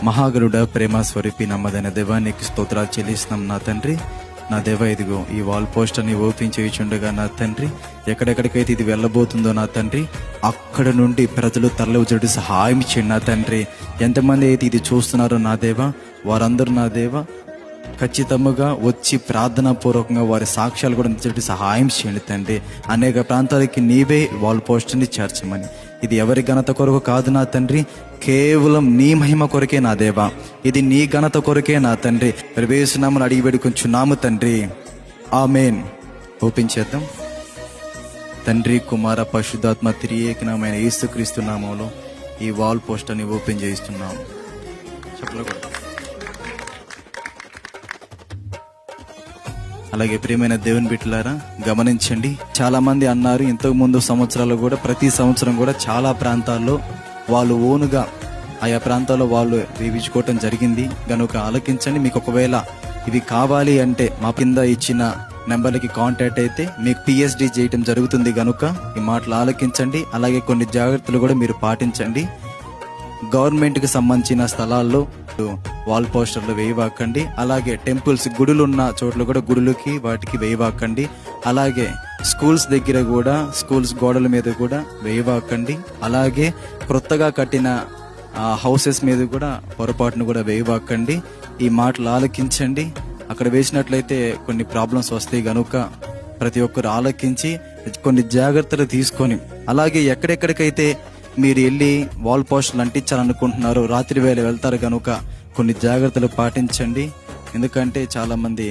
మహాగరుడ ప్రేమ స్వరూపి నమ్మదైన దేవా, నీకు స్తోత్రాలు చెల్లిస్తున్నాం నా తండ్రి. నా దేవ, ఇదిగో ఈ వాల్ పోస్టర్ని ఓపెన్ చేయుచుండగా నా తండ్రి, ఎక్కడెక్కడికైతే ఇది వెళ్ళబోతుందో నా తండ్రి, అక్కడ నుండి ప్రజలు తరలివచ్చేటట్టు సహాయం చేయండి నా తండ్రి. ఎంతమంది అయితే ఇది చూస్తున్నారో నా దేవ, వారందరూ నా దేవ ఖచ్చితంగా వచ్చి ప్రార్థనా పూర్వకంగా వారి సాక్ష్యాలు కూడా ఇచ్చేటట్టు సహాయం చేయండి తండ్రి. అనేక ప్రాంతాలకి నీవే వాల్ పోస్టర్ని చేర్చమని. ఇది ఎవరి ఘనత కొరకు కాదు నా తండ్రి, కేవలం నీ మహిమ కొరకే నా దేవా. ఇది నీ ఘనత కొరకే నా తండ్రి. ప్రవేశనామని అడిగి వేడుకొంచున్నాము తండ్రి, ఆమేన్. ఓపెన్ చేద్దాం. తండ్రి, కుమార, పరిశుద్ధాత్మ త్రియేకమైన యేసుక్రీస్తు నామములో ఈ వాల్ పోస్టర్ని ఓపెన్ చేయిస్తున్నాము. అలాగే ప్రియమైన దేవుని బిడ్డలారా, గమనించండి. చాలా మంది అన్నారు ఇంతకు ముందు సంవత్సరాలు కూడా, ప్రతి సంవత్సరం కూడా చాలా ప్రాంతాల్లో వాళ్ళు ఓనుగా ఆయా ప్రాంతాల్లో వాళ్ళు వేయించుకోవటం జరిగింది. కనుక ఆలకించండి. మీకు ఒకవేళ ఇవి కావాలి అంటే మా కింద ఇచ్చిన నెంబర్లకి కాంటాక్ట్ అయితే మీకు పిఎస్డి చేయటం జరుగుతుంది. కనుక ఈ మాటలు ఆలకించండి. అలాగే కొన్ని జాగ్రత్తలు కూడా మీరు పాటించండి. గవర్నమెంట్కి సంబంధించిన స్థలాల్లో వాల్ పోస్టర్లు వేయవాకండి. అలాగే టెంపుల్స్, గుడులు ఉన్న చోట్ల కూడా గుడులకి వాటికి వేయవాకండి. అలాగే స్కూల్స్ దగ్గర కూడా, స్కూల్స్ గోడల మీద కూడా వేయవాకండి. అలాగే కొత్తగా కట్టిన హౌసెస్ మీద కూడా పొరపాటును కూడా వేయవాకండి. ఈ మాటలు ఆలకించండి. అక్కడ వేసినట్లయితే కొన్ని ప్రాబ్లమ్స్ వస్తాయి. కనుక ప్రతి ఒక్కరు ఆలకించి కొన్ని జాగ్రత్తలు తీసుకొని, అలాగే ఎక్కడెక్కడికైతే మీరు వెళ్ళి వాల్ పోస్టర్లు అంటించాలనుకుంటున్నారు, రాత్రి వేళ వెళ్తారు కనుక కొన్ని జాగ్రత్తలు పాటించండి. ఎందుకంటే చాలా మంది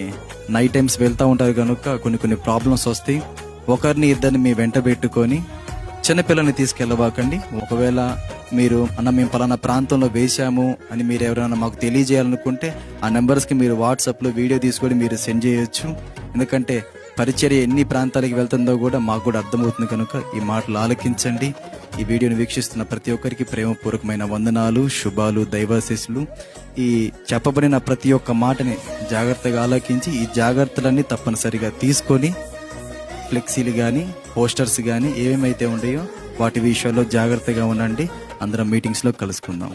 నైట్ టైమ్స్ వెళ్తూ ఉంటారు కనుక కొన్ని ప్రాబ్లమ్స్ వస్తాయి. ఒకరిని ఇద్దరిని మీ వెంట పెట్టుకొని చిన్నపిల్లల్ని తీసుకెళ్ళవాకండి. ఒకవేళ మీరు మేము పలానా ప్రాంతంలో వేశాము అని మీరు ఎవరైనా మాకు తెలియజేయాలనుకుంటే ఆ నెంబర్స్కి మీరు వాట్సాప్లో వీడియో తీసుకొని మీరు సెండ్ చేయొచ్చు. ఎందుకంటే పరిచర్య ఎన్ని ప్రాంతాలకు వెళ్తుందో కూడా మాకు కూడా అర్థమవుతుంది. కనుక ఈ మాటలు ఆలకించండి. ఈ వీడియోని వీక్షిస్తున్న ప్రతి ఒక్కరికి ప్రేమపూర్వకమైన వందనాలు, శుభాలు, దైవాశీస్సులు. ఈ చెప్పబడిన ప్రతి ఒక్క మాటని జాగ్రత్తగా ఆలకించి ఈ జాగ్రత్తలన్నీ తప్పనిసరిగా తీసుకొని ఫ్లెక్సీలు కానీ, పోస్టర్స్ కానీ ఏమేమైతే ఉన్నాయో వాటి విషయాల్లో జాగ్రత్తగా ఉండండి. అందరం మీటింగ్స్లో కలుసుకుందాం.